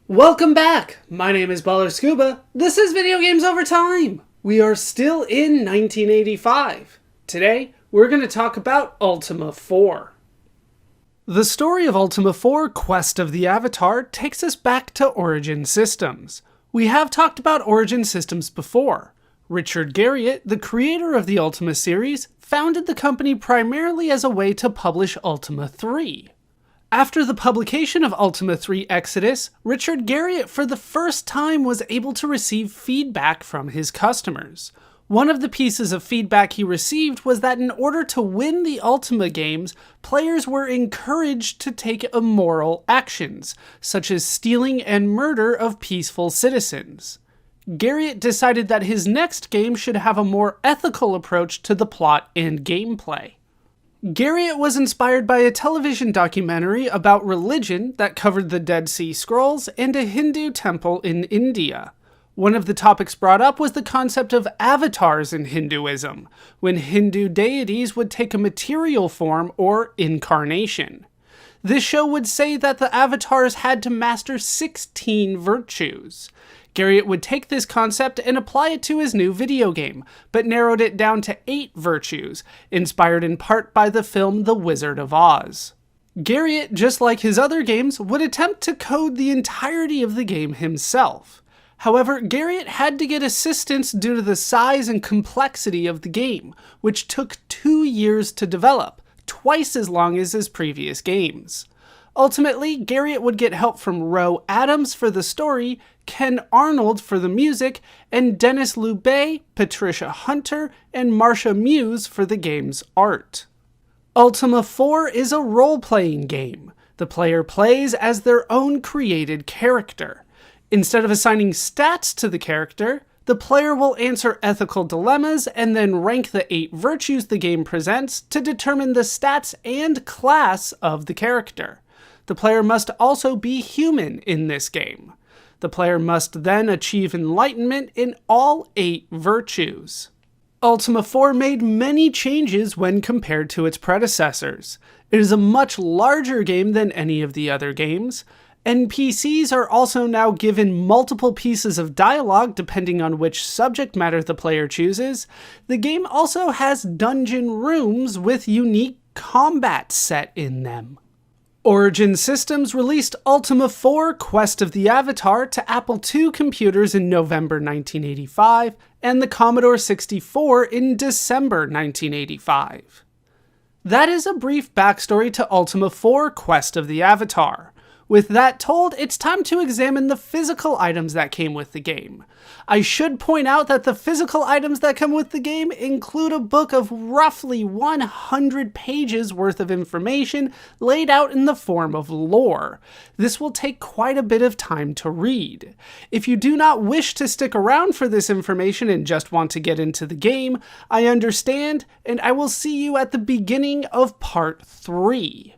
Welcome back! My name is Baller Scuba. This is Video Games Over Time. We are still in 1985. Today, we're going to talk about Ultima 4. The story of Ultima 4 Quest of the Avatar takes us back to Origin Systems. We have talked about Origin Systems before. Richard Garriott, the creator of the Ultima series, founded the company primarily as a way to publish Ultima 3. After the publication of Ultima 3 Exodus, Richard Garriott for the first time was able to receive feedback from his customers. One of the pieces of feedback he received was that in order to win the Ultima games, players were encouraged to take immoral actions, such as stealing and murder of peaceful citizens. Garriott decided that his next game should have a more ethical approach to the plot and gameplay. Garriott was inspired by a television documentary about religion that covered the Dead Sea Scrolls and a Hindu temple in India. One of the topics brought up was the concept of avatars in Hinduism, when Hindu deities would take a material form or incarnation. This show would say that the avatars had to master 16 virtues. Garriott would take this concept and apply it to his new video game, but narrowed it down to 8 virtues, inspired in part by the film The Wizard of Oz. Garriott, just like his other games, would attempt to code the entirety of the game himself. However, Garriott had to get assistance due to the size and complexity of the game, which took 2 years to develop, twice as long as his previous games. Ultimately, Garriott would get help from Roe Adams for the story, Ken Arnold for the music, and Dennis Lubay, Patricia Hunter, and Marcia Muse for the game's art. Ultima 4 is a role-playing game. The player plays as their own created character. Instead of assigning stats to the character, the player will answer ethical dilemmas and then rank the 8 virtues the game presents to determine the stats and class of the character. The player must also be human in this game. The player must then achieve enlightenment in all 8 virtues. Ultima 4 made many changes when compared to its predecessors. It is a much larger game than any of the other games. NPCs are also now given multiple pieces of dialogue depending on which subject matter the player chooses. The game also has dungeon rooms with unique combat set in them. Origin Systems released Ultima 4 Quest of the Avatar to Apple II computers in November 1985 and the Commodore 64 in December 1985. That is a brief backstory to Ultima 4 Quest of the Avatar. With that told, it's time to examine the physical items that came with the game. I should point out that the physical items that come with the game include a book of roughly 100 pages worth of information laid out in the form of lore. This will take quite a bit of time to read. If you do not wish to stick around for this information and just want to get into the game, I understand, and I will see you at the beginning of Part 3.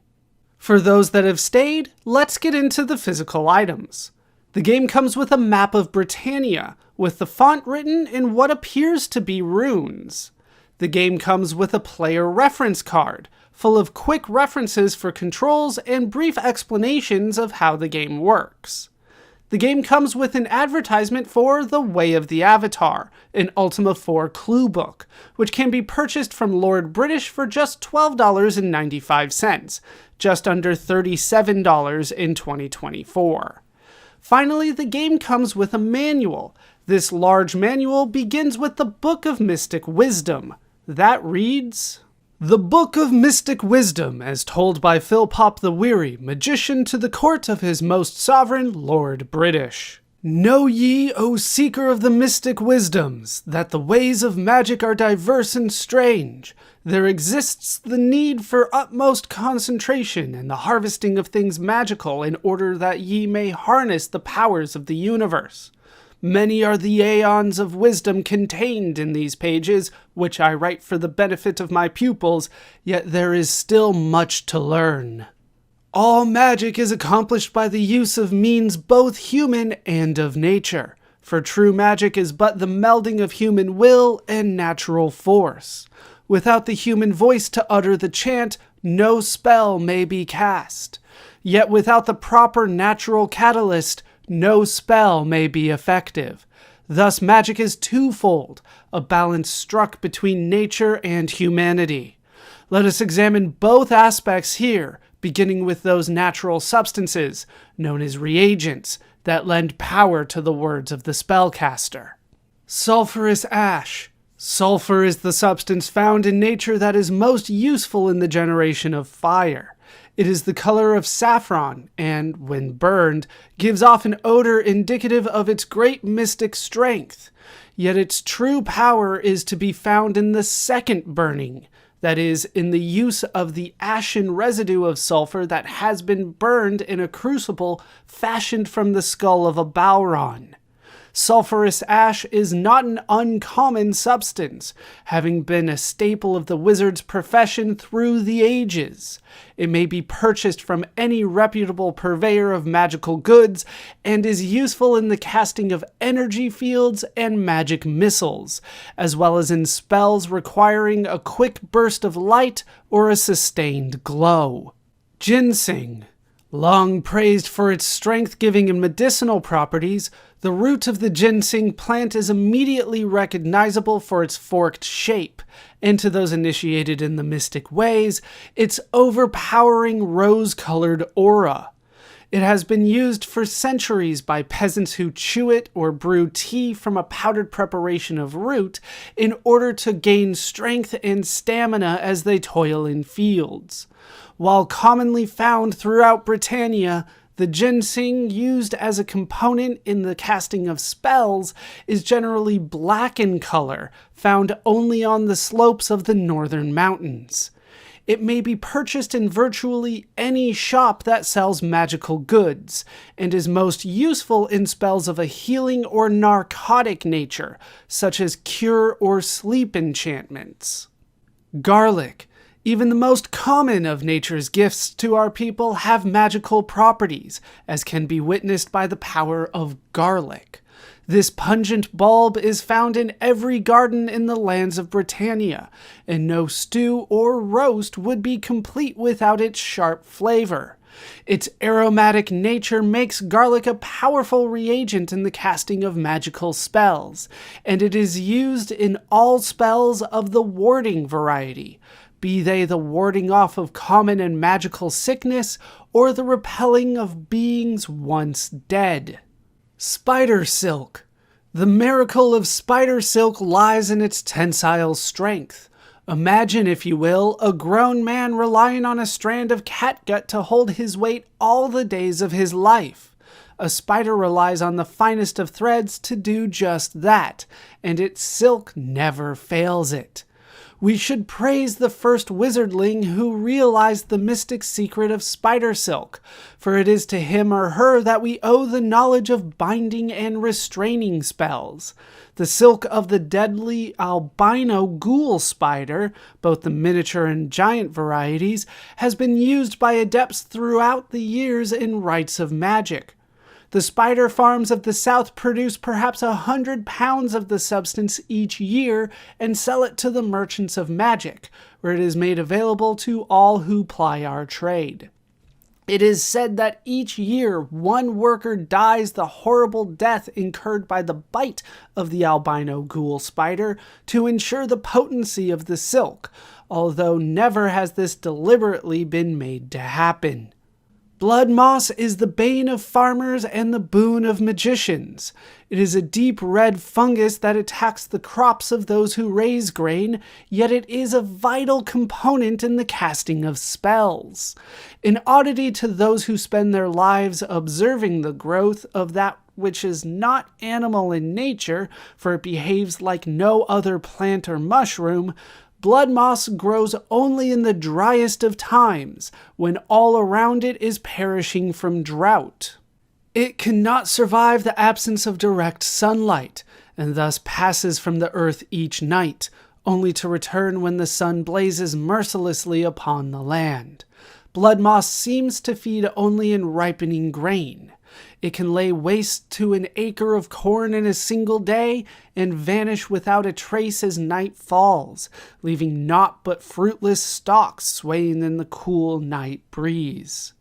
For those that have stayed, let's get into the physical items. The game comes with a map of Britannia, with the font written in what appears to be runes. The game comes with a player reference card, full of quick references for controls and brief explanations of how the game works. The game comes with an advertisement for The Way of the Avatar, an Ultima 4 clue book, which can be purchased from Lord British for just $12.95, just under $37 in 2024. Finally, the game comes with a manual. This large manual begins with the Book of Mystic Wisdom. That reads, "The Book of Mystic Wisdom, as told by Philpop the Weary, magician to the court of his most sovereign Lord British. Know ye, O seeker of the mystic wisdoms, that the ways of magic are diverse and strange. There exists the need for utmost concentration and the harvesting of things magical in order that ye may harness the powers of the universe. Many are the aeons of wisdom contained in these pages, which I write for the benefit of my pupils, yet there is still much to learn. All magic is accomplished by the use of means both human and of nature, for true magic is but the melding of human will and natural force. Without the human voice to utter the chant, no spell may be cast. Yet without the proper natural catalyst, no spell may be effective. Thus magic is twofold, a balance struck between nature and humanity. Let us examine both aspects here, beginning with those natural substances, known as reagents, that lend power to the words of the spellcaster. Sulphurous ash. Sulfur is the substance found in nature that is most useful in the generation of fire. It is the color of saffron and, when burned, gives off an odor indicative of its great mystic strength. Yet its true power is to be found in the second burning, that is, in the use of the ashen residue of sulfur that has been burned in a crucible fashioned from the skull of a Bowron. Sulphurous ash is not an uncommon substance, having been a staple of the wizard's profession through the ages. It may be purchased from any reputable purveyor of magical goods, and is useful in the casting of energy fields and magic missiles, as well as in spells requiring a quick burst of light or a sustained glow. Ginseng. Long praised for its strength-giving and medicinal properties, the root of the ginseng plant is immediately recognizable for its forked shape, and to those initiated in the mystic ways, its overpowering rose-colored aura. It has been used for centuries by peasants who chew it or brew tea from a powdered preparation of root in order to gain strength and stamina as they toil in fields. While commonly found throughout Britannia, the ginseng used as a component in the casting of spells is generally black in color, found only on the slopes of the northern mountains. It may be purchased in virtually any shop that sells magical goods, and is most useful in spells of a healing or narcotic nature, such as cure or sleep enchantments. Garlic. Even the most common of nature's gifts to our people have magical properties, as can be witnessed by the power of garlic. This pungent bulb is found in every garden in the lands of Britannia, and no stew or roast would be complete without its sharp flavor. Its aromatic nature makes garlic a powerful reagent in the casting of magical spells, and it is used in all spells of the warding variety, be they the warding off of common and magical sickness, or the repelling of beings once dead. Spider silk. The miracle of spider silk lies in its tensile strength. Imagine, if you will, a grown man relying on a strand of catgut to hold his weight all the days of his life. A spider relies on the finest of threads to do just that, and its silk never fails it. We should praise the first wizardling who realized the mystic secret of spider silk, for it is to him or her that we owe the knowledge of binding and restraining spells. The silk of the deadly albino ghoul spider, both the miniature and giant varieties, has been used by adepts throughout the years in rites of magic. The spider farms of the South produce perhaps 100 pounds of the substance each year and sell it to the merchants of magic, where it is made available to all who ply our trade. It is said that each year one worker dies the horrible death incurred by the bite of the albino ghoul spider to ensure the potency of the silk, although never has this deliberately been made to happen. Blood moss is the bane of farmers and the boon of magicians. It is a deep red fungus that attacks the crops of those who raise grain, yet it is a vital component in the casting of spells. An oddity to those who spend their lives observing the growth of that which is not animal in nature, for it behaves like no other plant or mushroom. Blood moss grows only in the driest of times, when all around it is perishing from drought. It cannot survive the absence of direct sunlight, and thus passes from the earth each night, only to return when the sun blazes mercilessly upon the land. Blood moss seems to feed only in ripening grain. It can lay waste to an acre of corn in a single day and vanish without a trace as night falls, leaving naught but fruitless stalks swaying in the cool night breeze.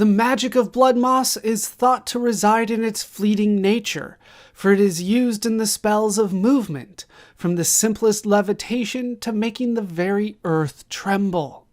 The magic of blood moss is thought to reside in its fleeting nature, for it is used in the spells of movement, from the simplest levitation to making the very earth tremble.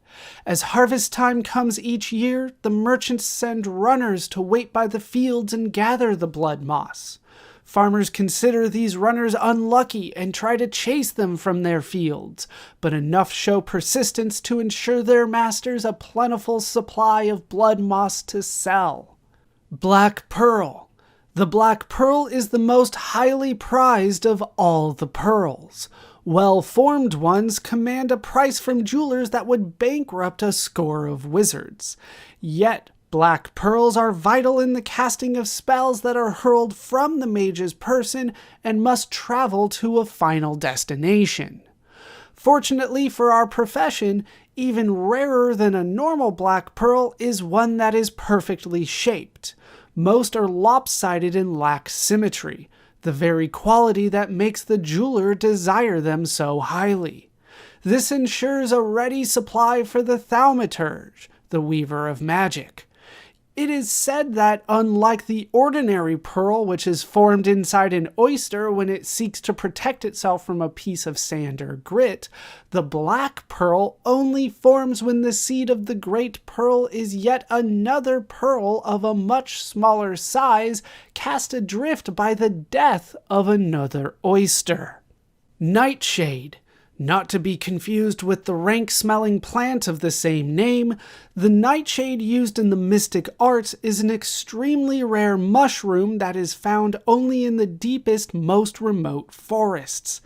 As harvest time comes each year, the merchants send runners to wait by the fields and gather the blood moss. Farmers consider these runners unlucky and try to chase them from their fields, but enough show persistence to ensure their masters a plentiful supply of blood moss to sell. Black Pearl. The black pearl is the most highly prized of all the pearls. Well-formed ones command a price from jewelers that would bankrupt a score of wizards. Yet, black pearls are vital in the casting of spells that are hurled from the mage's person and must travel to a final destination. Fortunately for our profession, even rarer than a normal black pearl is one that is perfectly shaped. Most are lopsided and lack symmetry, the very quality that makes the jeweler desire them so highly. This ensures a ready supply for the thaumaturge, the weaver of magic. It is said that, unlike the ordinary pearl, which is formed inside an oyster when it seeks to protect itself from a piece of sand or grit, the black pearl only forms when the seed of the great pearl is yet another pearl of a much smaller size, cast adrift by the death of another oyster. Nightshade. Not to be confused with the rank-smelling plant of the same name, the nightshade used in the mystic arts is an extremely rare mushroom that is found only in the deepest, most remote forests.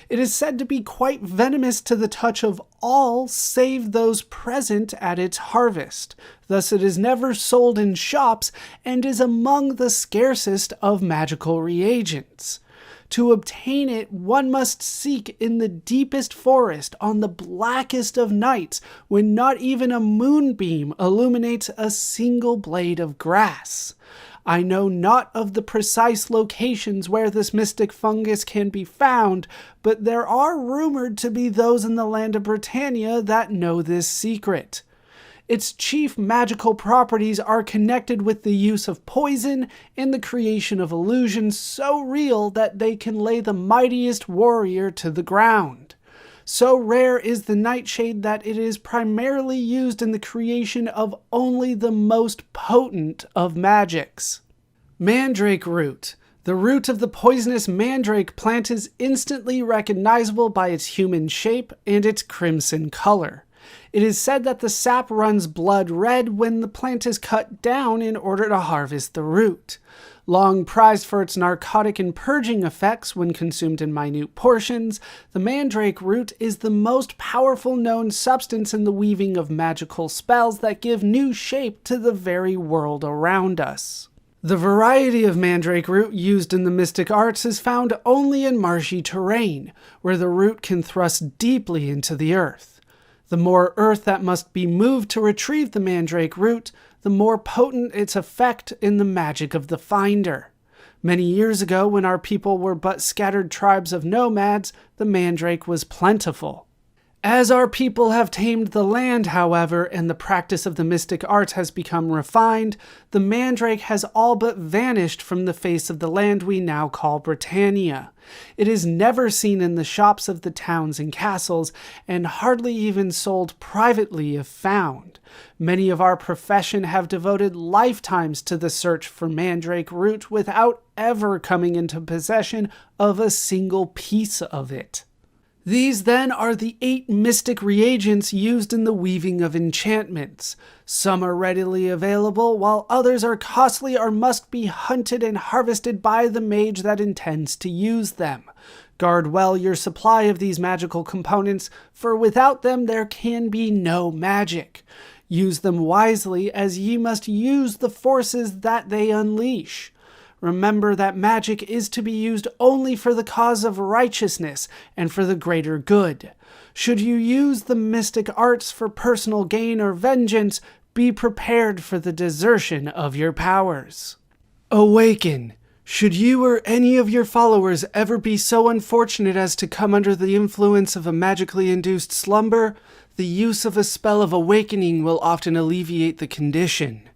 It is said to be quite venomous to the touch of all save those present at its harvest. Thus it is never sold in shops and is among the scarcest of magical reagents. To obtain it, one must seek in the deepest forest on the blackest of nights, when not even a moonbeam illuminates a single blade of grass. I know not of the precise locations where this mystic fungus can be found, but there are rumored to be those in the land of Britannia that know this secret. Its chief magical properties are connected with the use of poison and the creation of illusions so real that they can lay the mightiest warrior to the ground. So rare is the nightshade that it is primarily used in the creation of only the most potent of magics. Mandrake root. The root of the poisonous mandrake plant is instantly recognizable by its human shape and its crimson color. It is said that the sap runs blood red when the plant is cut down in order to harvest the root. Long prized for its narcotic and purging effects when consumed in minute portions, the mandrake root is the most powerful known substance in the weaving of magical spells that give new shape to the very world around us. The variety of mandrake root used in the mystic arts is found only in marshy terrain, where the root can thrust deeply into the earth. The more earth that must be moved to retrieve the mandrake root, the more potent its effect in the magic of the finder. Many years ago, when our people were but scattered tribes of nomads, the mandrake was plentiful. As our people have tamed the land, however, and the practice of the mystic arts has become refined, the mandrake has all but vanished from the face of the land we now call Britannia. It is never seen in the shops of the towns and castles, and hardly even sold privately if found. Many of our profession have devoted lifetimes to the search for mandrake root without ever coming into possession of a single piece of it. These then are the 8 mystic reagents used in the weaving of enchantments. Some are readily available, while others are costly or must be hunted and harvested by the mage that intends to use them. Guard well your supply of these magical components, for without them there can be no magic. Use them wisely, as ye must use the forces that they unleash. Remember that magic is to be used only for the cause of righteousness and for the greater good. Should you use the mystic arts for personal gain or vengeance, be prepared for the desertion of your powers. Awaken. Should you or any of your followers ever be so unfortunate as to come under the influence of a magically induced slumber, the use of a spell of awakening will often alleviate the condition.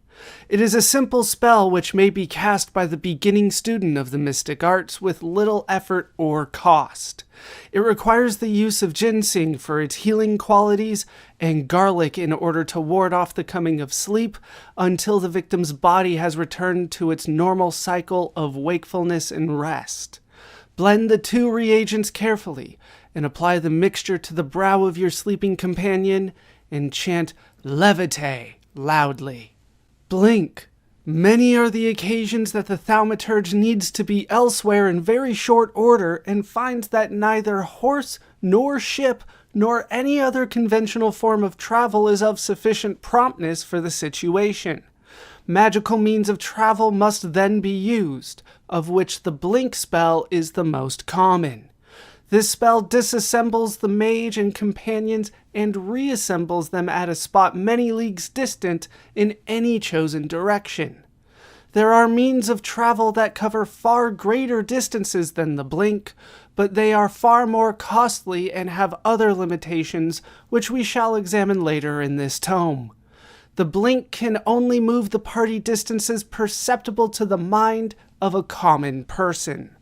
It is a simple spell which may be cast by the beginning student of the mystic arts with little effort or cost. It requires the use of ginseng for its healing qualities and garlic in order to ward off the coming of sleep until the victim's body has returned to its normal cycle of wakefulness and rest. Blend the two reagents carefully and apply the mixture to the brow of your sleeping companion and chant Levite loudly. Blink. Many are the occasions that the thaumaturge needs to be elsewhere in very short order and finds that neither horse nor ship nor any other conventional form of travel is of sufficient promptness for the situation. Magical means of travel must then be used, of which the blink spell is the most common. This spell disassembles the mage and companions and reassembles them at a spot many leagues distant in any chosen direction. There are means of travel that cover far greater distances than the blink, but they are far more costly and have other limitations which we shall examine later in this tome. The blink can only move the party distances perceptible to the mind of a common person.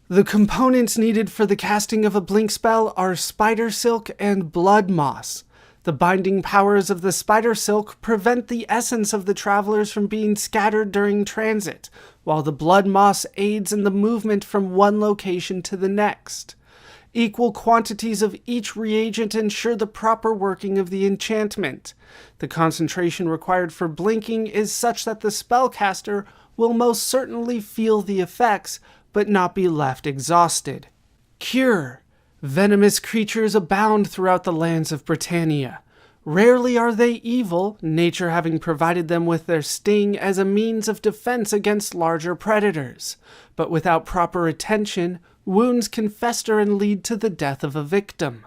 The components needed for the casting of a blink spell are spider silk and blood moss. The binding powers of the spider silk prevent the essence of the travelers from being scattered during transit, while the blood moss aids in the movement from one location to the next. Equal quantities of each reagent ensure the proper working of the enchantment. The concentration required for blinking is such that the spellcaster will most certainly feel the effects, but not be left exhausted. Cure. Venomous creatures abound throughout the lands of Britannia. Rarely are they evil, nature having provided them with their sting as a means of defense against larger predators. But without proper attention, wounds can fester and lead to the death of a victim.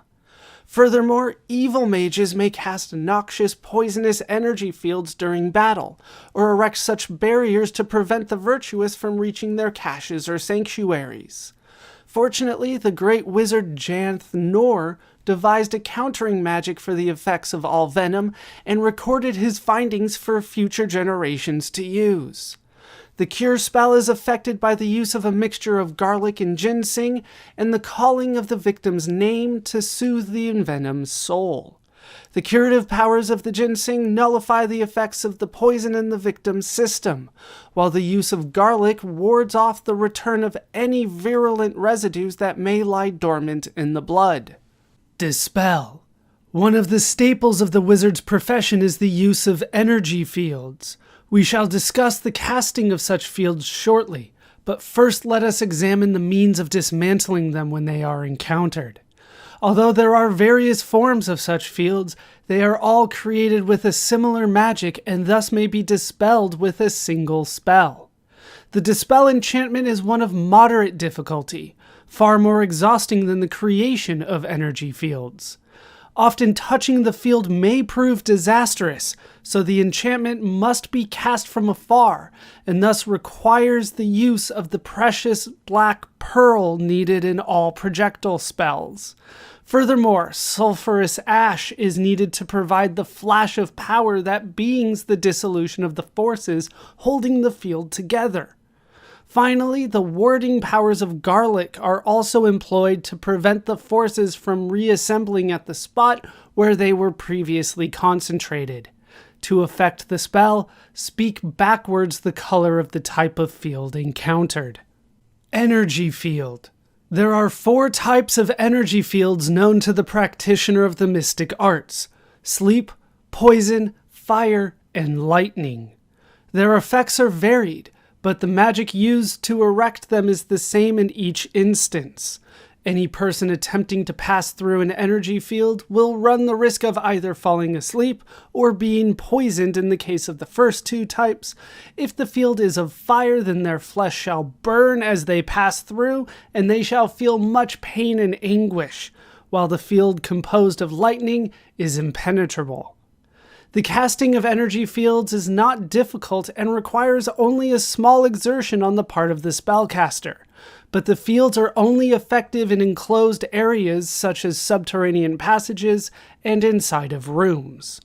Furthermore, evil mages may cast noxious, poisonous energy fields during battle, or erect such barriers to prevent the virtuous from reaching their caches or sanctuaries. Fortunately, the great wizard Janth Nor devised a countering magic for the effects of all venom and recorded his findings for future generations to use. The cure spell is effected by the use of a mixture of garlic and ginseng and the calling of the victim's name to soothe the envenomed soul. The curative powers of the ginseng nullify the effects of the poison in the victim's system, while the use of garlic wards off the return of any virulent residues that may lie dormant in the blood. Dispel. One of the staples of the wizard's profession is the use of energy fields. We shall discuss the casting of such fields shortly, but first let us examine the means of dismantling them when they are encountered. Although there are various forms of such fields, they are all created with a similar magic and thus may be dispelled with a single spell. The dispel enchantment is one of moderate difficulty, far more exhausting than the creation of energy fields. Often touching the field may prove disastrous, so the enchantment must be cast from afar, and thus requires the use of the precious black pearl needed in all projectile spells. Furthermore, sulphurous ash is needed to provide the flash of power that beings the dissolution of the forces holding the field together. Finally, the warding powers of garlic are also employed to prevent the forces from reassembling at the spot where they were previously concentrated. To effect the spell, speak backwards the color of the type of field encountered. Energy field. There are 4 types of energy fields known to the practitioner of the mystic arts: sleep, poison, fire, and lightning. Their effects are varied, but the magic used to erect them is the same in each instance. Any person attempting to pass through an energy field will run the risk of either falling asleep or being poisoned in the case of the first 2 types. If the field is of fire, then their flesh shall burn as they pass through, and they shall feel much pain and anguish, while the field composed of lightning is impenetrable. The casting of energy fields is not difficult and requires only a small exertion on the part of the spellcaster, but the fields are only effective in enclosed areas such as subterranean passages and inside of rooms.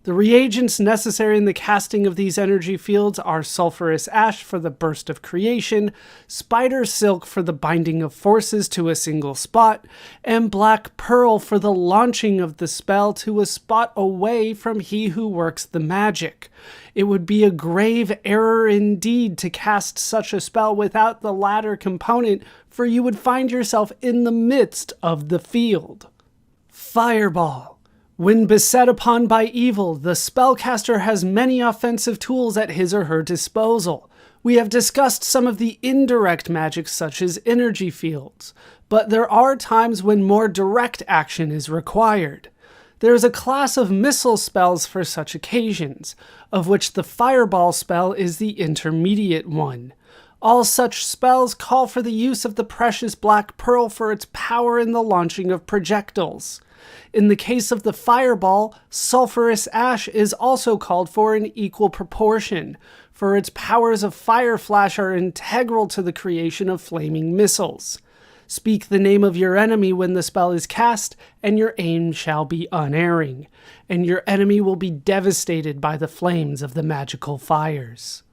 The reagents necessary in the casting of these energy fields are sulfurous ash for the burst of creation, spider silk for the binding of forces to a single spot, and black pearl for the launching of the spell to a spot away from he who works the magic. It would be a grave error indeed to cast such a spell without the latter component, for you would find yourself in the midst of the field. Fireball. When beset upon by evil, the spellcaster has many offensive tools at his or her disposal. We have discussed some of the indirect magic such as energy fields, but there are times when more direct action is required. There is a class of missile spells for such occasions, of which the fireball spell is the intermediate one. All such spells call for the use of the precious black pearl for its power in the launching of projectiles. In the case of the fireball, sulfurous ash is also called for in equal proportion, for its powers of fire flash are integral to the creation of flaming missiles. Speak the name of your enemy when the spell is cast, and your aim shall be unerring, and your enemy will be devastated by the flames of the magical fires.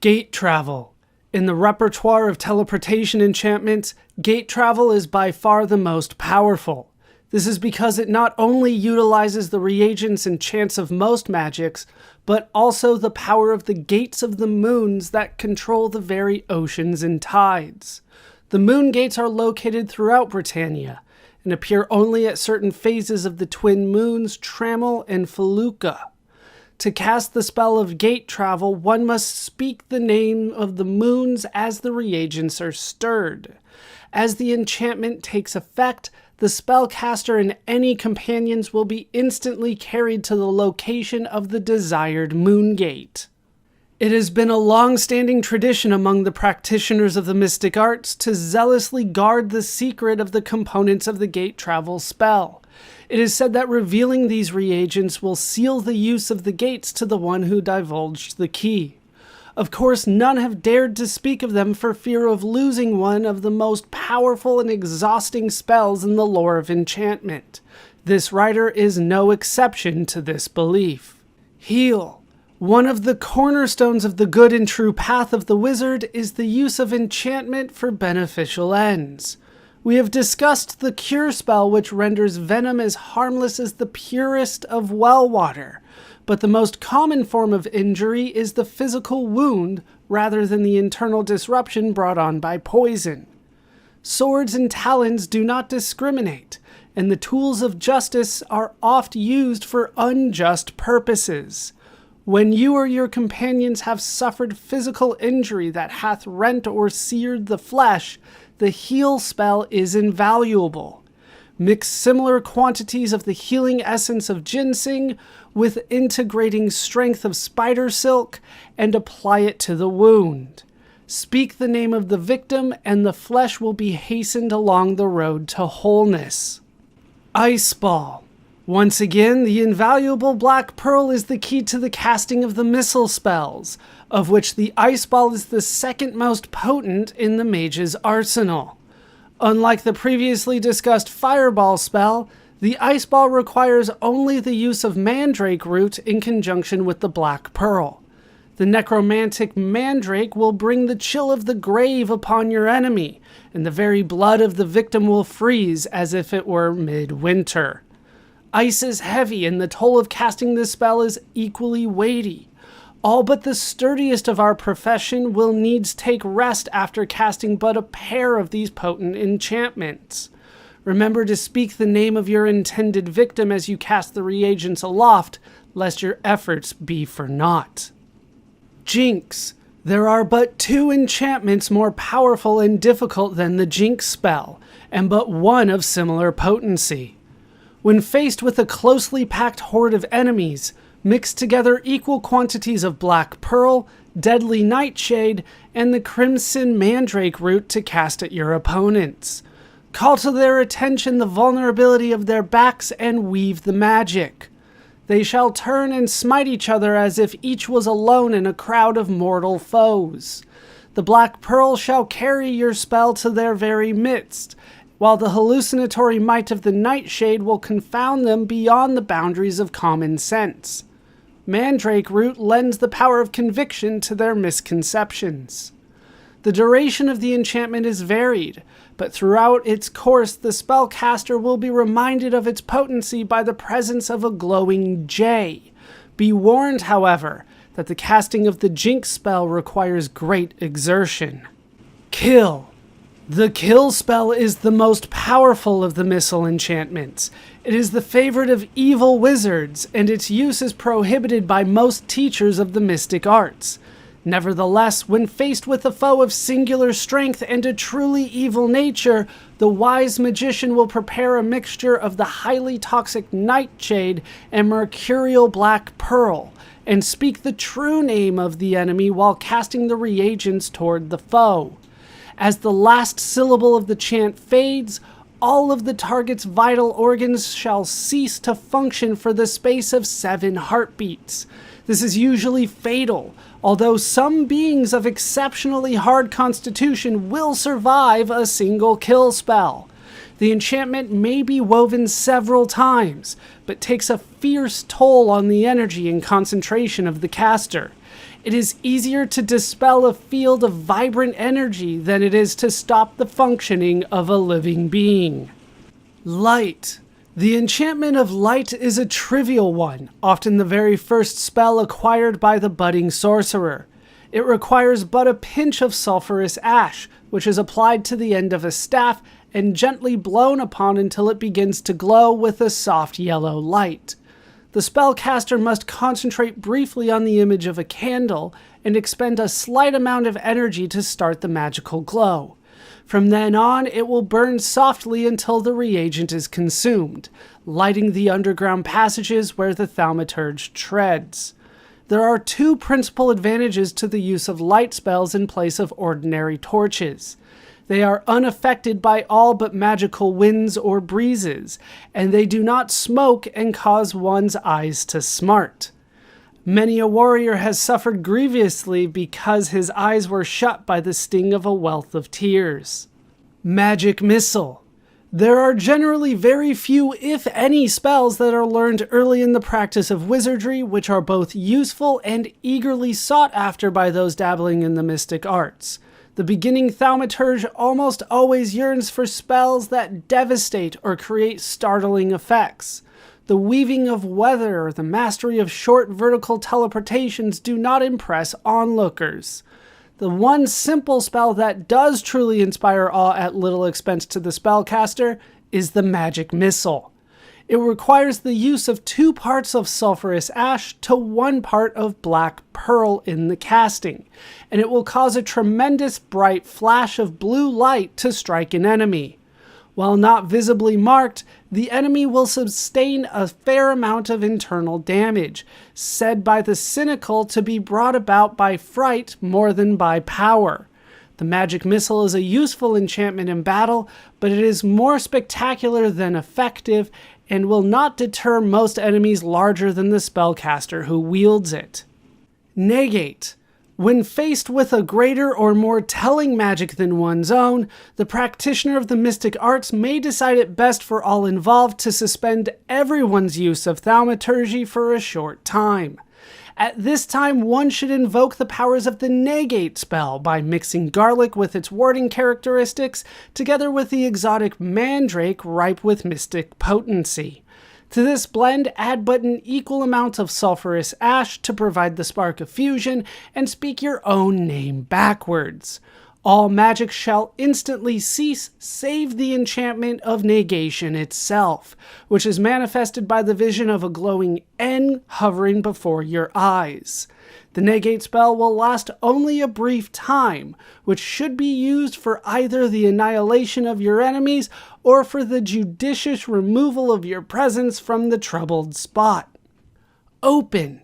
Gate travel. In the repertoire of teleportation enchantments, gate travel is by far the most powerful. This is because it not only utilizes the reagents and chants of most magics, but also the power of the gates of the moons that control the very oceans and tides. The moon gates are located throughout Britannia, and appear only at certain phases of the twin moons, Trammel and Felucca. To cast the spell of gate travel, one must speak the name of the moons as the reagents are stirred. As the enchantment takes effect, the spellcaster and any companions will be instantly carried to the location of the desired moon gate. It has been a long-standing tradition among the practitioners of the mystic arts to zealously guard the secret of the components of the gate travel spell. It is said that revealing these reagents will seal the use of the gates to the one who divulged the key. Of course, none have dared to speak of them for fear of losing one of the most powerful and exhausting spells in the lore of enchantment. This writer is no exception to this belief. Heal. One of the cornerstones of the good and true path of the wizard is the use of enchantment for beneficial ends. We have discussed the cure spell, which renders venom as harmless as the purest of well water. But the most common form of injury is the physical wound rather than the internal disruption brought on by poison. Swords and talons do not discriminate, and the tools of justice are oft used for unjust purposes. When you or your companions have suffered physical injury that hath rent or seared the flesh, the heal spell is invaluable. Mix similar quantities of the healing essence of ginseng with integrating strength of spider silk and apply it to the wound. Speak the name of the victim and the flesh will be hastened along the road to wholeness. Ice Ball. Once again, the invaluable black pearl is the key to the casting of the missile spells, of which the Ice Ball is the second most potent in the mage's arsenal. Unlike the previously discussed Fireball spell, the Ice Ball requires only the use of Mandrake root in conjunction with the Black Pearl. The necromantic Mandrake will bring the chill of the grave upon your enemy, and the very blood of the victim will freeze as if it were midwinter. Ice is heavy, and the toll of casting this spell is equally weighty. All but the sturdiest of our profession will needs take rest after casting but a pair of these potent enchantments. Remember to speak the name of your intended victim as you cast the reagents aloft, lest your efforts be for naught. Jinx. There are but two enchantments more powerful and difficult than the Jinx spell, and but one of similar potency. When faced with a closely packed horde of enemies, mix together equal quantities of Black Pearl, Deadly Nightshade, and the Crimson Mandrake root to cast at your opponents. Call to their attention the vulnerability of their backs and weave the magic. They shall turn and smite each other as if each was alone in a crowd of mortal foes. The Black Pearl shall carry your spell to their very midst, while the hallucinatory might of the Nightshade will confound them beyond the boundaries of common sense. Mandrake root lends the power of conviction to their misconceptions. The duration of the enchantment is varied, but throughout its course the spellcaster will be reminded of its potency by the presence of a glowing J. Be warned, however, that the casting of the Jinx spell requires great exertion. Kill. The Kill spell is the most powerful of the missile enchantments. It is the favorite of evil wizards, and its use is prohibited by most teachers of the mystic arts. Nevertheless, when faced with a foe of singular strength and a truly evil nature, the wise magician will prepare a mixture of the highly toxic Nightshade and Mercurial Black Pearl, and speak the true name of the enemy while casting the reagents toward the foe. As the last syllable of the chant fades, all of the target's vital organs shall cease to function for the space of 7 heartbeats. This is usually fatal, although some beings of exceptionally hard constitution will survive a single kill spell. The enchantment may be woven several times, but takes a fierce toll on the energy and concentration of the caster. It is easier to dispel a field of vibrant energy than it is to stop the functioning of a living being. Light. The enchantment of Light is a trivial one, often the very first spell acquired by the budding sorcerer. It requires but a pinch of sulphurous ash, which is applied to the end of a staff and gently blown upon until it begins to glow with a soft yellow light. The spellcaster must concentrate briefly on the image of a candle and expend a slight amount of energy to start the magical glow. From then on, it will burn softly until the reagent is consumed, lighting the underground passages where the thaumaturge treads. There are 2 principal advantages to the use of light spells in place of ordinary torches. They are unaffected by all but magical winds or breezes, and they do not smoke and cause one's eyes to smart. Many a warrior has suffered grievously because his eyes were shut by the sting of a wealth of tears. Magic Missile. There are generally very few, if any, spells that are learned early in the practice of wizardry which are both useful and eagerly sought after by those dabbling in the mystic arts. The beginning thaumaturge almost always yearns for spells that devastate or create startling effects. The weaving of weather or the mastery of short vertical teleportations do not impress onlookers. The one simple spell that does truly inspire awe at little expense to the spellcaster is the Magic Missile. It requires the use of 2 parts of sulphurous ash to 1 part of black pearl in the casting, and it will cause a tremendous bright flash of blue light to strike an enemy. While not visibly marked, the enemy will sustain a fair amount of internal damage, said by the cynical to be brought about by fright more than by power. The Magic Missile is a useful enchantment in battle, but it is more spectacular than effective, and will not deter most enemies larger than the spellcaster who wields it. Negate. When faced with a greater or more telling magic than one's own, the practitioner of the mystic arts may decide it best for all involved to suspend everyone's use of thaumaturgy for a short time. At this time, one should invoke the powers of the Negate spell by mixing garlic with its warding characteristics, together with the exotic mandrake ripe with mystic potency. To this blend, add but an equal amount of sulphurous ash to provide the spark of fusion, and speak your own name backwards. All magic shall instantly cease, save the enchantment of negation itself, which is manifested by the vision of a glowing N hovering before your eyes. The negate spell will last only a brief time, which should be used for either the annihilation of your enemies or for the judicious removal of your presence from the troubled spot. Open.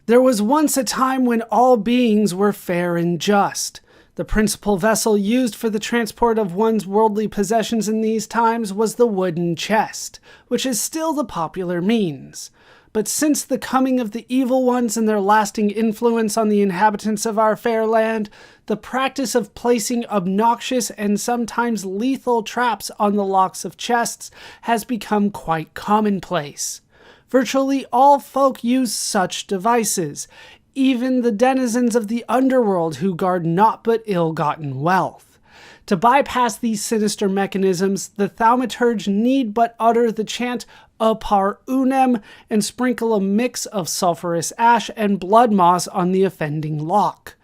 There was once a time when all beings were fair and just. The principal vessel used for the transport of one's worldly possessions in these times was the wooden chest, which is still the popular means. But since the coming of the evil ones and their lasting influence on the inhabitants of our fair land, the practice of placing obnoxious and sometimes lethal traps on the locks of chests has become quite commonplace. Virtually all folk use such devices, even the denizens of the underworld who guard naught but ill-gotten wealth. To bypass these sinister mechanisms, the thaumaturge need but utter the chant Apar Unem and sprinkle a mix of sulphurous ash and blood moss on the offending lock.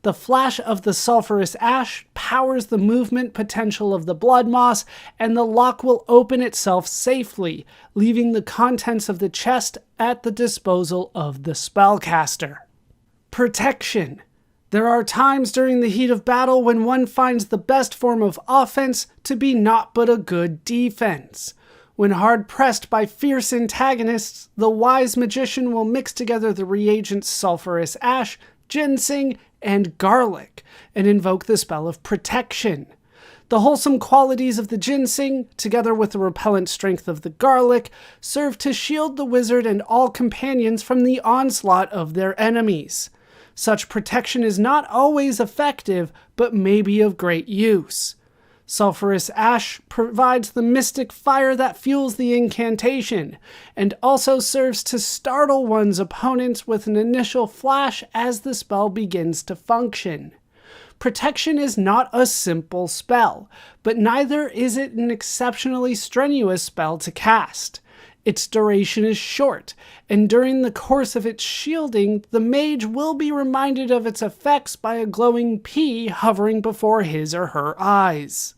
The flash of the sulphurous ash powers the movement potential of the blood moss, and the lock will open itself safely, leaving the contents of the chest at the disposal of the spellcaster. Protection. There are times during the heat of battle when one finds the best form of offense to be naught but a good defense. When hard pressed by fierce antagonists, the wise magician will mix together the reagents sulphurous ash, ginseng, and garlic, and invoke the spell of protection. The wholesome qualities of the ginseng, together with the repellent strength of the garlic, serve to shield the wizard and all companions from the onslaught of their enemies. Such protection is not always effective, but may be of great use. Sulphurous ash provides the mystic fire that fuels the incantation, and also serves to startle one's opponents with an initial flash as the spell begins to function. Protection is not a simple spell, but neither is it an exceptionally strenuous spell to cast. Its duration is short, and during the course of its shielding, the mage will be reminded of its effects by a glowing P hovering before his or her eyes.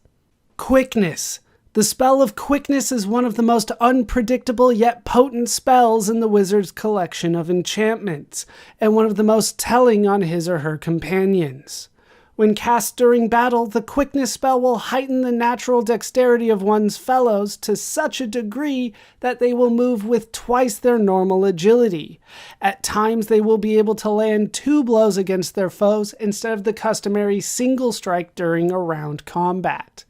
Quickness. The spell of quickness is one of the most unpredictable yet potent spells in the wizard's collection of enchantments, and one of the most telling on his or her companions. When cast during battle, the quickness spell will heighten the natural dexterity of one's fellows to such a degree that they will move with twice their normal agility. At times they will be able to land 2 blows against their foes instead of the customary single strike during a round combat.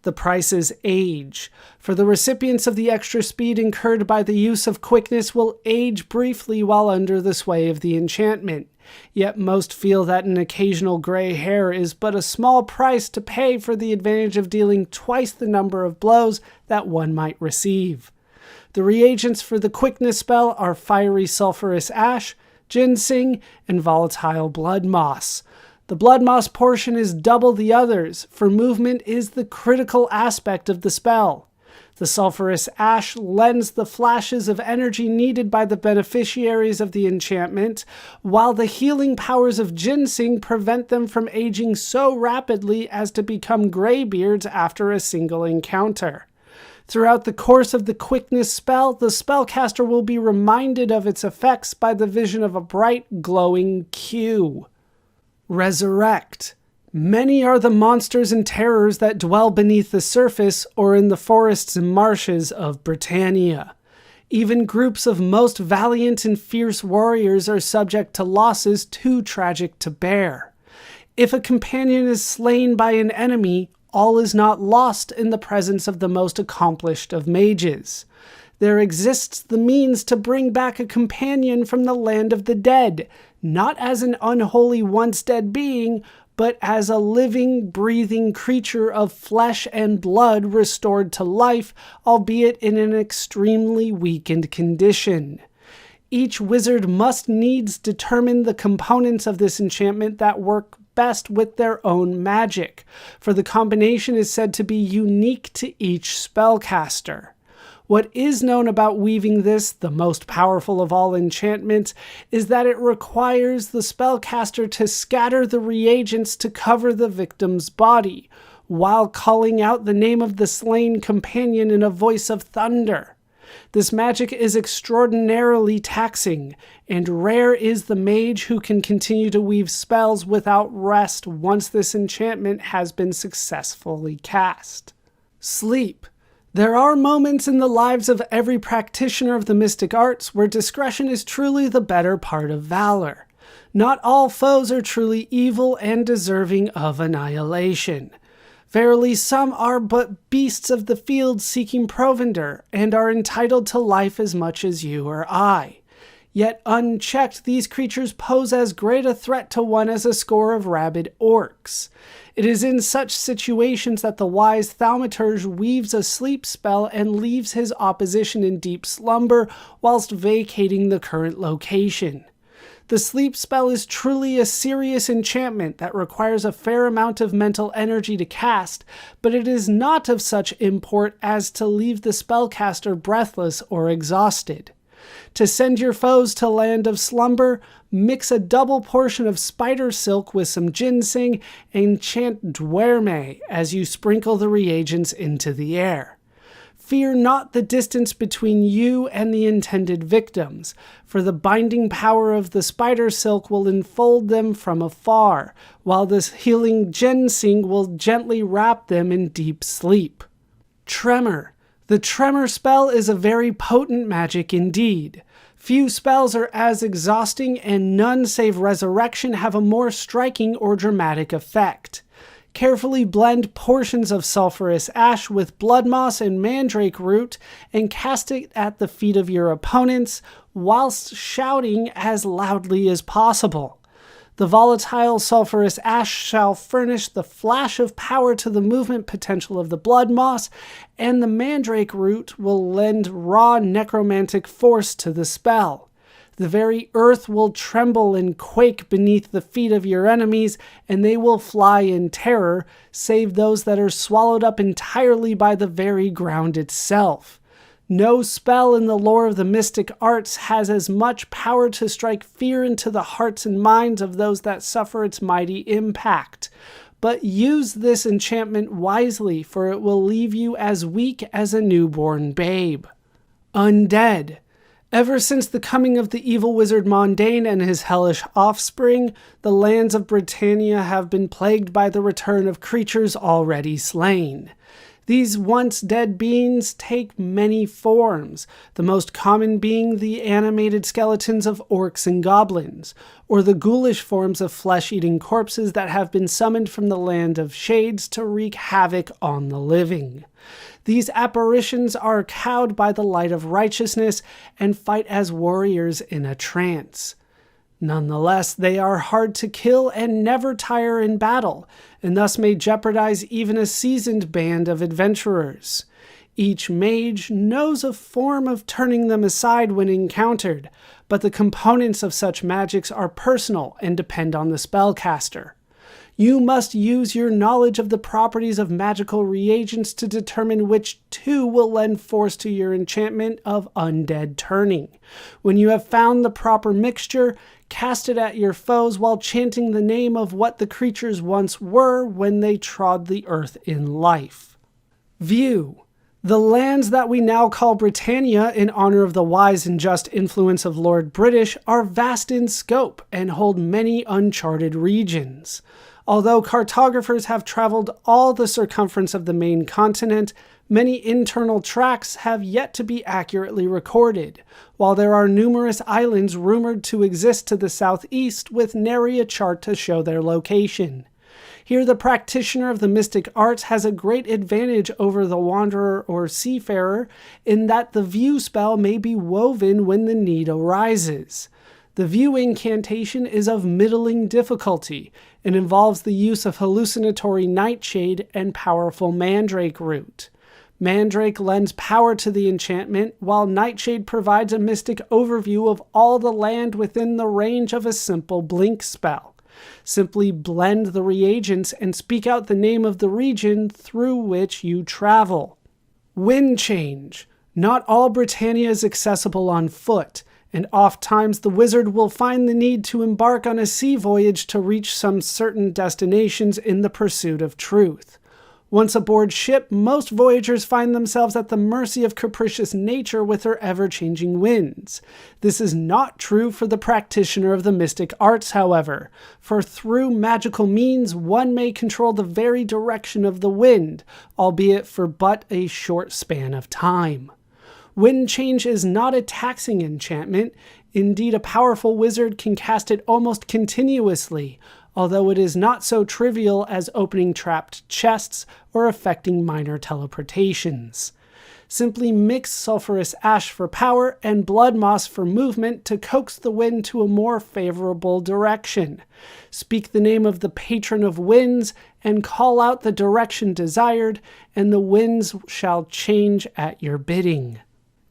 The price is age. For the recipients of the extra speed incurred by the use of quickness will age briefly while under the sway of the enchantment. Yet most feel that an occasional gray hair is but a small price to pay for the advantage of dealing twice the number of blows that one might receive. The reagents for the quickness spell are fiery sulphurous ash, ginseng, and volatile blood moss. The blood moss portion is double the others, for movement is the critical aspect of the spell. The sulphurous ash lends the flashes of energy needed by the beneficiaries of the enchantment, while the healing powers of ginseng prevent them from aging so rapidly as to become graybeards after a single encounter. Throughout the course of the quickness spell, the spellcaster will be reminded of its effects by the vision of a bright, glowing Q. Resurrect. Many are the monsters and terrors that dwell beneath the surface or in the forests and marshes of Britannia. Even groups of most valiant and fierce warriors are subject to losses too tragic to bear. If a companion is slain by an enemy, all is not lost in the presence of the most accomplished of mages. There exists the means to bring back a companion from the land of the dead, not as an unholy once-dead being, but as a living, breathing creature of flesh and blood restored to life, albeit in an extremely weakened condition. Each wizard must needs determine the components of this enchantment that work best with their own magic, for the combination is said to be unique to each spellcaster. What is known about weaving this, the most powerful of all enchantments, is that it requires the spellcaster to scatter the reagents to cover the victim's body, while calling out the name of the slain companion in a voice of thunder. This magic is extraordinarily taxing, and rare is the mage who can continue to weave spells without rest once this enchantment has been successfully cast. Sleep. There are moments in the lives of every practitioner of the mystic arts where discretion is truly the better part of valor. Not all foes are truly evil and deserving of annihilation. Verily, some are but beasts of the field seeking provender, and are entitled to life as much as you or I. Yet unchecked, these creatures pose as great a threat to one as a score of rabid orcs. It is in such situations that the wise thaumaturge weaves a sleep spell and leaves his opposition in deep slumber whilst vacating the current location. The sleep spell is truly a serious enchantment that requires a fair amount of mental energy to cast, but it is not of such import as to leave the spellcaster breathless or exhausted. To send your foes to land of slumber, mix a double portion of spider silk with some ginseng and chant Duerme as you sprinkle the reagents into the air. Fear not the distance between you and the intended victims, for the binding power of the spider silk will enfold them from afar, while this healing ginseng will gently wrap them in deep sleep. Tremor. The Tremor spell is a very potent magic indeed. Few spells are as exhausting, and none save Resurrection have a more striking or dramatic effect. Carefully blend portions of sulphurous ash with blood moss and mandrake root and cast it at the feet of your opponents whilst shouting as loudly as possible. The volatile sulphurous ash shall furnish the flash of power to the movement potential of the blood moss, and the mandrake root will lend raw necromantic force to the spell. The very earth will tremble and quake beneath the feet of your enemies, and they will fly in terror, save those that are swallowed up entirely by the very ground itself. No spell in the lore of the mystic arts has as much power to strike fear into the hearts and minds of those that suffer its mighty impact. But use this enchantment wisely, for it will leave you as weak as a newborn babe. Undead. Ever since the coming of the evil wizard Mondain and his hellish offspring, the lands of Britannia have been plagued by the return of creatures already slain. These once dead beings take many forms, the most common being the animated skeletons of orcs and goblins, or the ghoulish forms of flesh-eating corpses that have been summoned from the land of shades to wreak havoc on the living. These apparitions are cowed by the light of righteousness and fight as warriors in a trance. Nonetheless, they are hard to kill and never tire in battle, and thus may jeopardize even a seasoned band of adventurers. Each mage knows a form of turning them aside when encountered, but the components of such magics are personal and depend on the spellcaster. You must use your knowledge of the properties of magical reagents to determine which two will lend force to your enchantment of undead turning. When you have found the proper mixture, cast it at your foes while chanting the name of what the creatures once were when they trod the earth in life. View. The lands that we now call Britannia in honor of the wise and just influence of Lord British are vast in scope and hold many uncharted regions. Although cartographers have traveled all the circumference of the main continent, many internal tracts have yet to be accurately recorded, while there are numerous islands rumored to exist to the southeast with nary a chart to show their location. Here the practitioner of the mystic arts has a great advantage over the wanderer or seafarer in that the view spell may be woven when the need arises. The view incantation is of middling difficulty and involves the use of hallucinatory nightshade and powerful mandrake root. Mandrake lends power to the enchantment, while nightshade provides a mystic overview of all the land within the range of a simple blink spell. Simply blend the reagents and speak out the name of the region through which you travel. Wind change. Not all Britannia is accessible on foot, and oft-times the wizard will find the need to embark on a sea voyage to reach some certain destinations in the pursuit of truth. Once aboard ship, most voyagers find themselves at the mercy of capricious nature with her ever-changing winds. This is not true for the practitioner of the mystic arts, however, for through magical means one may control the very direction of the wind, albeit for but a short span of time. Wind change is not a taxing enchantment. Indeed, a powerful wizard can cast it almost continuously, although it is not so trivial as opening trapped chests or effecting minor teleportations. Simply mix sulfurous ash for power and blood moss for movement to coax the wind to a more favorable direction. Speak the name of the patron of winds and call out the direction desired, and the winds shall change at your bidding.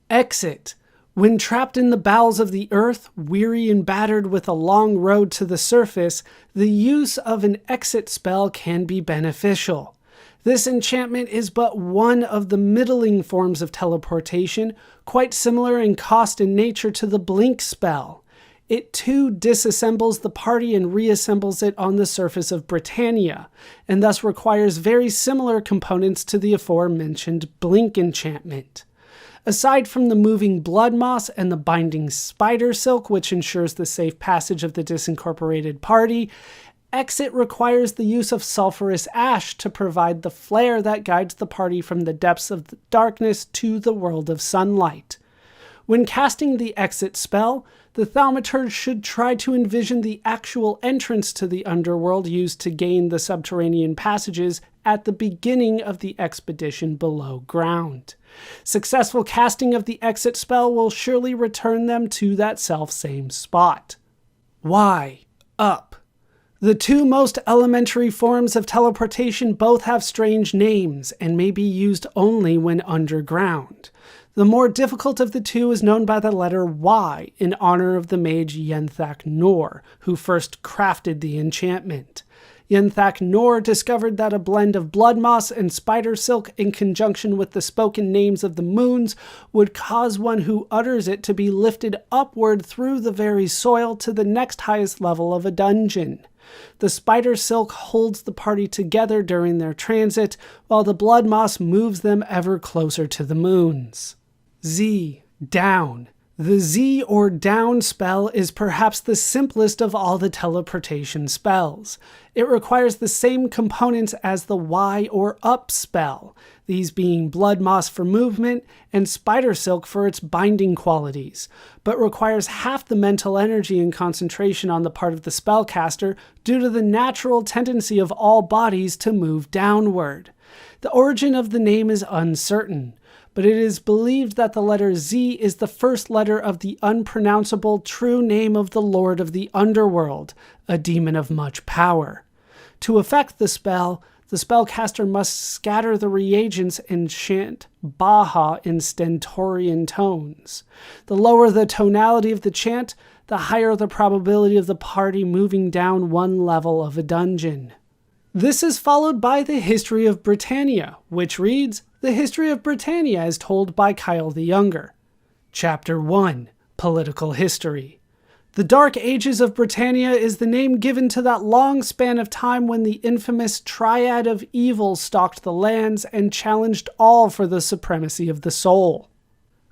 Exit. When trapped in the bowels of the earth, weary and battered with a long road to the surface, the use of an exit spell can be beneficial. This enchantment is but one of the middling forms of teleportation, quite similar in cost and nature to the blink spell. It too disassembles the party and reassembles it on the surface of Britannia, and thus requires very similar components to the aforementioned blink enchantment. Aside from the moving blood moss and the binding spider silk, which ensures the safe passage of the disincorporated party, exit requires the use of sulfurous ash to provide the flare that guides the party from the depths of the darkness to the world of sunlight. When casting the exit spell, the thaumaturge should try to envision the actual entrance to the underworld used to gain the subterranean passages at the beginning of the expedition below ground. Successful casting of the exit spell will surely return them to that self-same spot. Why? Up. The two most elementary forms of teleportation both have strange names and may be used only when underground. The more difficult of the two is known by the letter Y in honor of the mage Yenthak Nor, who first crafted the enchantment. Yenthak Nor discovered that a blend of blood moss and spider silk in conjunction with the spoken names of the moons would cause one who utters it to be lifted upward through the very soil to the next highest level of a dungeon. The spider silk holds the party together during their transit, while the blood moss moves them ever closer to the moons. Z. Down. The Z or down spell is perhaps the simplest of all the teleportation spells. It requires the same components as the Y or up spell, these being blood moss for movement and spider silk for its binding qualities, but requires half the mental energy and concentration on the part of the spellcaster due to the natural tendency of all bodies to move downward. The origin of the name is uncertain, but it is believed that the letter Z is the first letter of the unpronounceable true name of the Lord of the Underworld, a demon of much power. To effect the spellcaster must scatter the reagents and chant Baha in stentorian tones. The lower the tonality of the chant, the higher the probability of the party moving down one level of a dungeon. This is followed by the History of Britannia, which reads, The History of Britannia as told by Kyle the Younger. Chapter 1. Political History. The Dark Ages of Britannia is the name given to that long span of time when the infamous Triad of Evil stalked the lands and challenged all for the supremacy of the soul.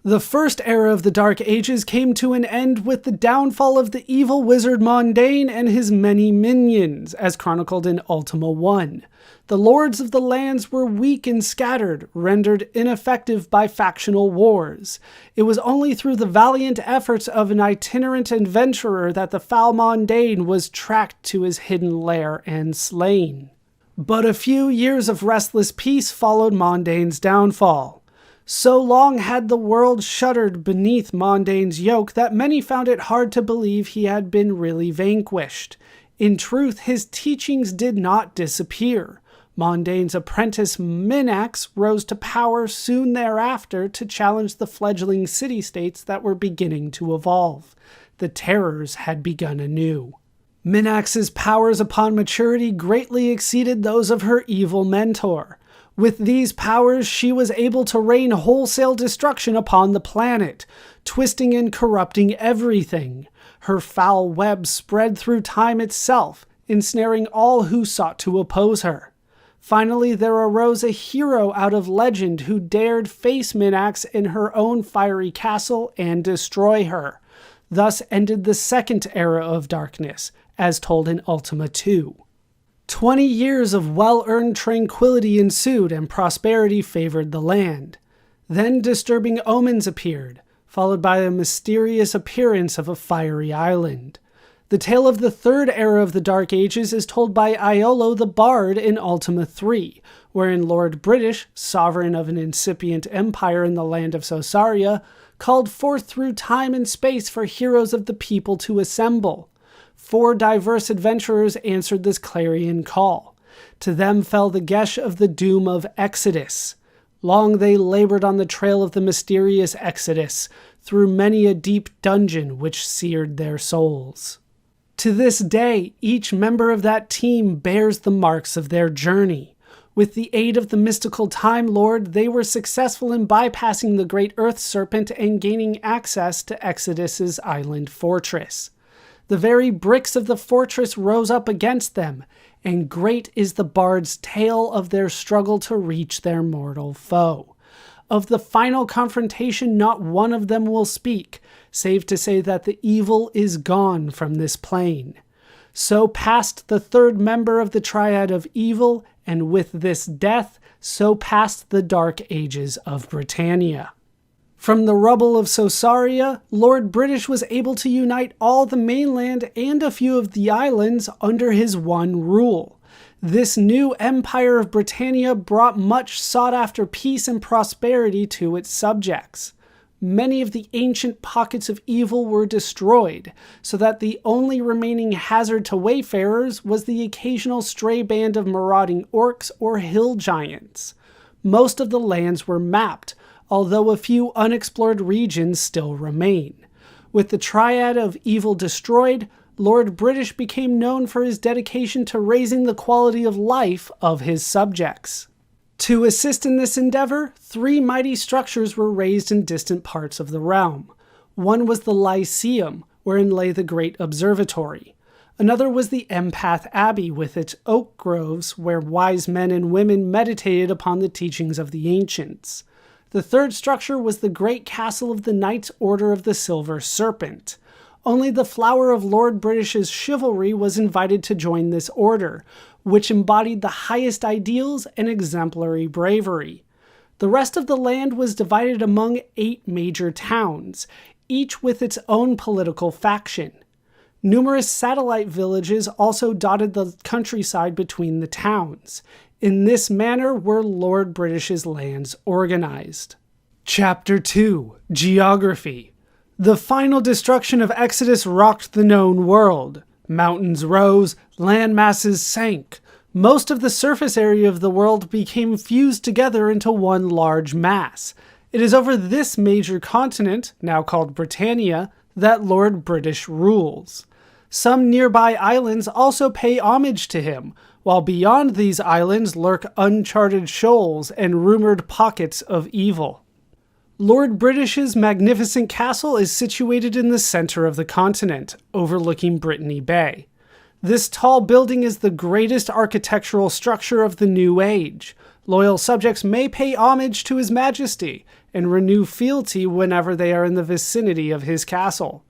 The first era of the Dark Ages came to an end with the downfall of the evil wizard Mondain and his many minions, as chronicled in Ultima 1. The lords of the lands were weak and scattered, rendered ineffective by factional wars. It was only through the valiant efforts of an itinerant adventurer that the foul Mondain was tracked to his hidden lair and slain. But a few years of restless peace followed Mondain's downfall. So long had the world shuddered beneath Mondain's yoke that many found it hard to believe he had been really vanquished. In truth, his teachings did not disappear. Mondain's apprentice Minax rose to power soon thereafter to challenge the fledgling city-states that were beginning to evolve. The terrors had begun anew. Minax's powers upon maturity greatly exceeded those of her evil mentor. With these powers, she was able to rain wholesale destruction upon the planet, twisting and corrupting everything. Her foul web spread through time itself, ensnaring all who sought to oppose her. Finally, there arose a hero out of legend who dared face Minax in her own fiery castle and destroy her. Thus ended the second era of darkness, as told in Ultima 2. 20 years of well-earned tranquility ensued and prosperity favored the land. Then disturbing omens appeared, followed by a mysterious appearance of a fiery island. The tale of the third era of the Dark Ages is told by Iolo the Bard in Ultima 3, wherein Lord British, sovereign of an incipient empire in the land of Sosaria, called forth through time and space for heroes of the people to assemble. 4 diverse adventurers answered this clarion call. To them fell the gesh of the doom of Exodus. Long they labored on the trail of the mysterious Exodus, through many a deep dungeon which seared their souls. To this day, each member of that team bears the marks of their journey. With the aid of the mystical Time Lord, they were successful in bypassing the great Earth Serpent and gaining access to Exodus's island fortress. The very bricks of the fortress rose up against them, and great is the bard's tale of their struggle to reach their mortal foe. Of the final confrontation, not one of them will speak, save to say that the evil is gone from this plane. So passed the third member of the Triad of Evil, and with this death, so passed the Dark Ages of Britannia. From the rubble of Sosaria, Lord British was able to unite all the mainland and a few of the islands under his one rule. This new Empire of Britannia brought much sought-after peace and prosperity to its subjects. Many of the ancient pockets of evil were destroyed, so that the only remaining hazard to wayfarers was the occasional stray band of marauding orcs or hill giants. Most of the lands were mapped, although a few unexplored regions still remain. With the Triad of Evil destroyed, Lord British became known for his dedication to raising the quality of life of his subjects. To assist in this endeavor, 3 mighty structures were raised in distant parts of the realm. One was the Lyceum, wherein lay the great observatory. Another was the Empath Abbey with its oak groves, where wise men and women meditated upon the teachings of the ancients. The third structure was the great castle of the Knights Order of the Silver Serpent. Only the flower of Lord British's chivalry was invited to join this order, which embodied the highest ideals and exemplary bravery. The rest of the land was divided among 8 major towns, each with its own political faction. Numerous satellite villages also dotted the countryside between the towns. In this manner were Lord British's lands organized. Chapter 2: Geography. The final destruction of Exodus rocked the known world. Mountains rose, land masses sank. Most of the surface area of the world became fused together into one large mass. It is over this major continent, now called Britannia, that Lord British rules. Some nearby islands also pay homage to him, while beyond these islands lurk uncharted shoals and rumored pockets of evil. Lord British's magnificent castle is situated in the center of the continent, overlooking Brittany Bay. This tall building is the greatest architectural structure of the New Age. Loyal subjects may pay homage to His Majesty and renew fealty whenever they are in the vicinity of his castle.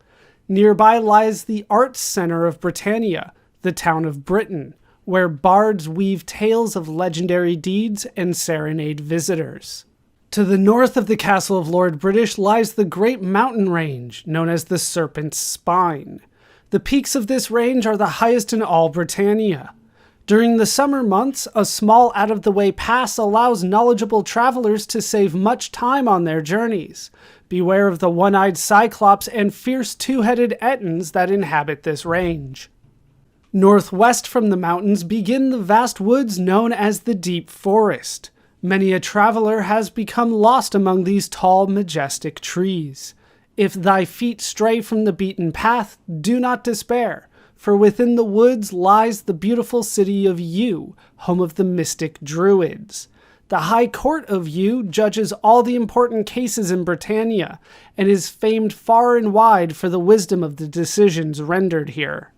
Nearby lies the arts center of Britannia, the town of Britain, where bards weave tales of legendary deeds and serenade visitors. To the north of the castle of Lord British lies the great mountain range, known as the Serpent's Spine. The peaks of this range are the highest in all Britannia. During the summer months, a small out-of-the-way pass allows knowledgeable travelers to save much time on their journeys. Beware of the one-eyed Cyclops and fierce two-headed Ettins that inhabit this range. Northwest from the mountains begin the vast woods known as the Deep Forest. Many a traveler has become lost among these tall, majestic trees. If thy feet stray from the beaten path, do not despair, for within the woods lies the beautiful city of Yew, home of the mystic Druids. The High Court of Yew judges all the important cases in Britannia, and is famed far and wide for the wisdom of the decisions rendered here.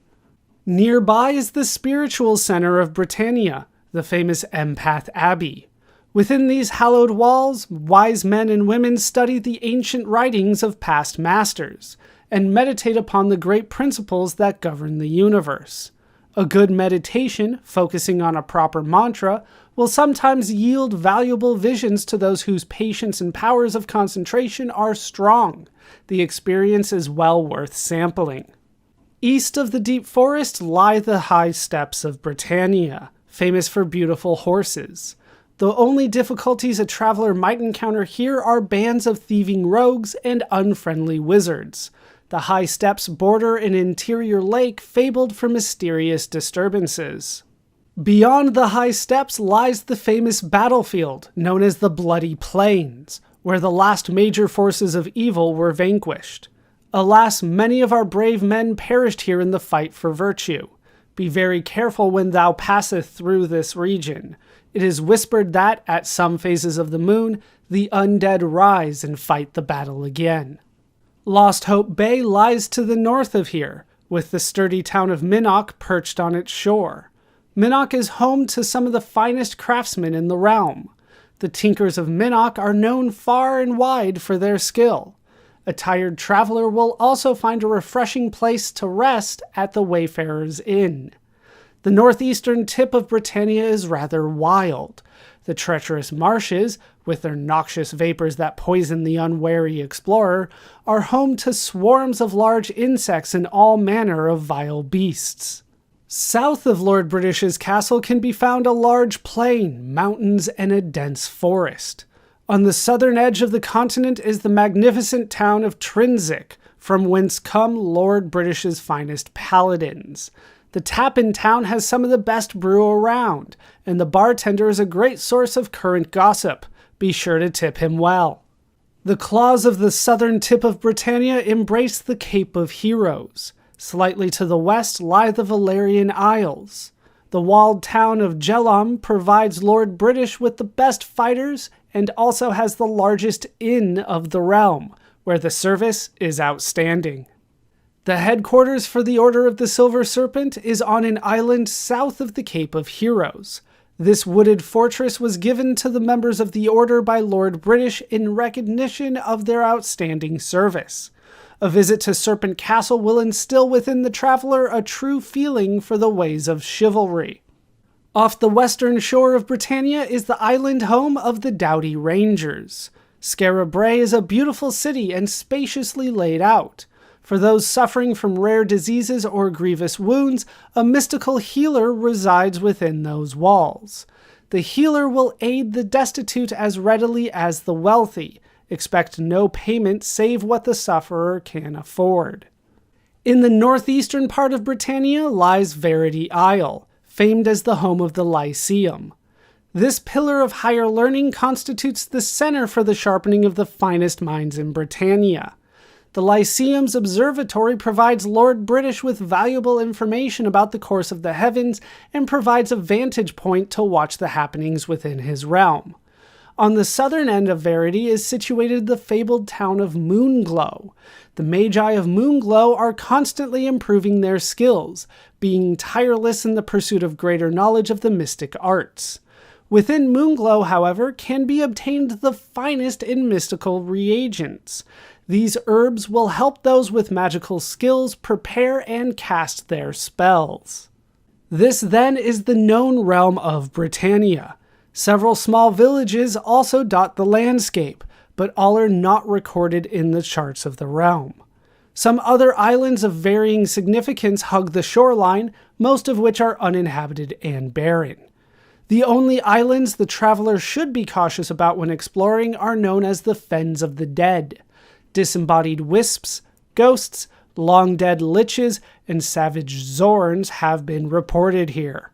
Nearby is the spiritual center of Britannia, the famous Empath Abbey. Within these hallowed walls, wise men and women study the ancient writings of past masters, and meditate upon the great principles that govern the universe. A good meditation, focusing on a proper mantra, will sometimes yield valuable visions to those whose patience and powers of concentration are strong. The experience is well worth sampling. East of the deep forest lie the high steppes of Britannia, famous for beautiful horses. The only difficulties a traveler might encounter here are bands of thieving rogues and unfriendly wizards. The high steppes border an interior lake fabled for mysterious disturbances. Beyond the high steppes lies the famous battlefield, known as the Bloody Plains, where the last major forces of evil were vanquished. Alas, many of our brave men perished here in the fight for virtue. Be very careful when thou passeth through this region. It is whispered that, at some phases of the moon, the undead rise and fight the battle again. Lost Hope Bay lies to the north of here, with the sturdy town of Minnoch perched on its shore. Minnoch is home to some of the finest craftsmen in the realm. The tinkers of Minnoch are known far and wide for their skill. A tired traveler will also find a refreshing place to rest at the Wayfarer's Inn. The northeastern tip of Britannia is rather wild. The treacherous marshes, with their noxious vapors that poison the unwary explorer, are home to swarms of large insects and all manner of vile beasts. South of Lord British's castle can be found a large plain, mountains, and a dense forest. On the southern edge of the continent is the magnificent town of Trinsic, from whence come Lord British's finest paladins. The tap in town has some of the best brew around, and the bartender is a great source of current gossip. Be sure to tip him well. The claws of the southern tip of Britannia embrace the Cape of Heroes. Slightly to the west lie the Valerian Isles. The walled town of Gelom provides Lord British with the best fighters and also has the largest inn of the realm, where the service is outstanding. The headquarters for the Order of the Silver Serpent is on an island south of the Cape of Heroes. This wooded fortress was given to the members of the Order by Lord British in recognition of their outstanding service. A visit to Serpent Castle will instill within the traveler a true feeling for the ways of chivalry. Off the western shore of Britannia is the island home of the Doughty Rangers. Skara Brae is a beautiful city and spaciously laid out. For those suffering from rare diseases or grievous wounds, a mystical healer resides within those walls. The healer will aid the destitute as readily as the wealthy. Expect no payment save what the sufferer can afford. In the northeastern part of Britannia lies Verity Isle, famed as the home of the Lyceum. This pillar of higher learning constitutes the center for the sharpening of the finest minds in Britannia. The Lyceum's observatory provides Lord British with valuable information about the course of the heavens and provides a vantage point to watch the happenings within his realm. On the southern end of Verity is situated the fabled town of Moonglow. The Magi of Moonglow are constantly improving their skills, being tireless in the pursuit of greater knowledge of the mystic arts. Within Moonglow, however, can be obtained the finest in mystical reagents. These herbs will help those with magical skills prepare and cast their spells. This then is the known realm of Britannia. Several small villages also dot the landscape, but all are not recorded in the charts of the realm. Some other islands of varying significance hug the shoreline, most of which are uninhabited and barren. The only islands the traveler should be cautious about when exploring are known as the Fens of the Dead. Disembodied wisps, ghosts, long-dead liches, and savage Zorns have been reported here.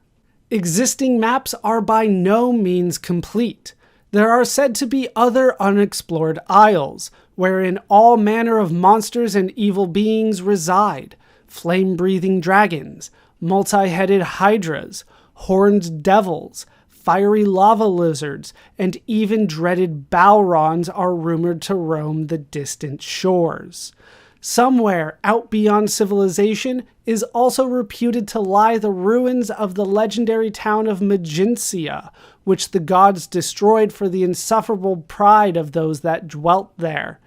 Existing maps are by no means complete. There are said to be other unexplored isles, wherein all manner of monsters and evil beings reside. Flame-breathing dragons, multi-headed hydras, horned devils, fiery lava lizards, and even dreaded Balrons are rumored to roam the distant shores. Somewhere out beyond civilization is also reputed to lie the ruins of the legendary town of Maginsia, which the gods destroyed for the insufferable pride of those that dwelt there.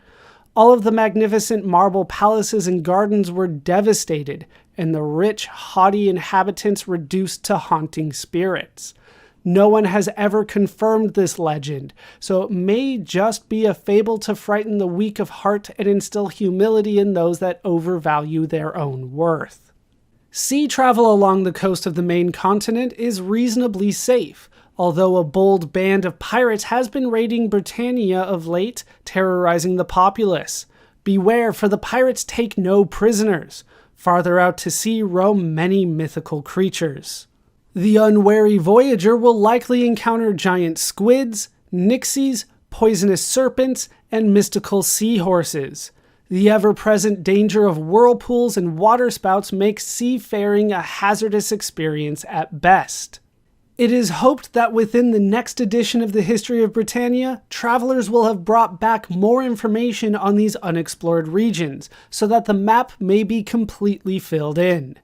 All of the magnificent marble palaces and gardens were devastated, and the rich, haughty inhabitants reduced to haunting spirits. No one has ever confirmed this legend, so it may just be a fable to frighten the weak of heart and instill humility in those that overvalue their own worth. Sea travel along the coast of the main continent is reasonably safe, although a bold band of pirates has been raiding Britannia of late, terrorizing the populace. Beware, for the pirates take no prisoners. Farther out to sea roam many mythical creatures. The unwary voyager will likely encounter giant squids, nixies, poisonous serpents, and mystical seahorses. The ever-present danger of whirlpools and waterspouts makes seafaring a hazardous experience at best. It is hoped that within the next edition of the History of Britannia, travelers will have brought back more information on these unexplored regions, so that the map may be completely filled in.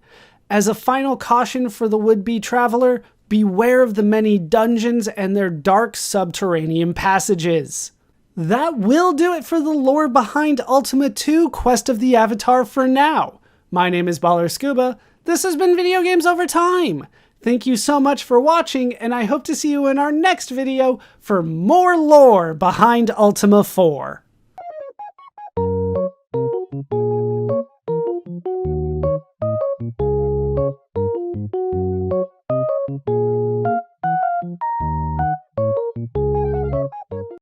As a final caution for the would-be traveler, beware of the many dungeons and their dark subterranean passages. That will do it for the lore behind Ultima 2 Quest of the Avatar for now. My name is Baller Scuba. This has been Video Games Over Time. Thank you so much for watching, and I hope to see you in our next video for more lore behind Ultima 4.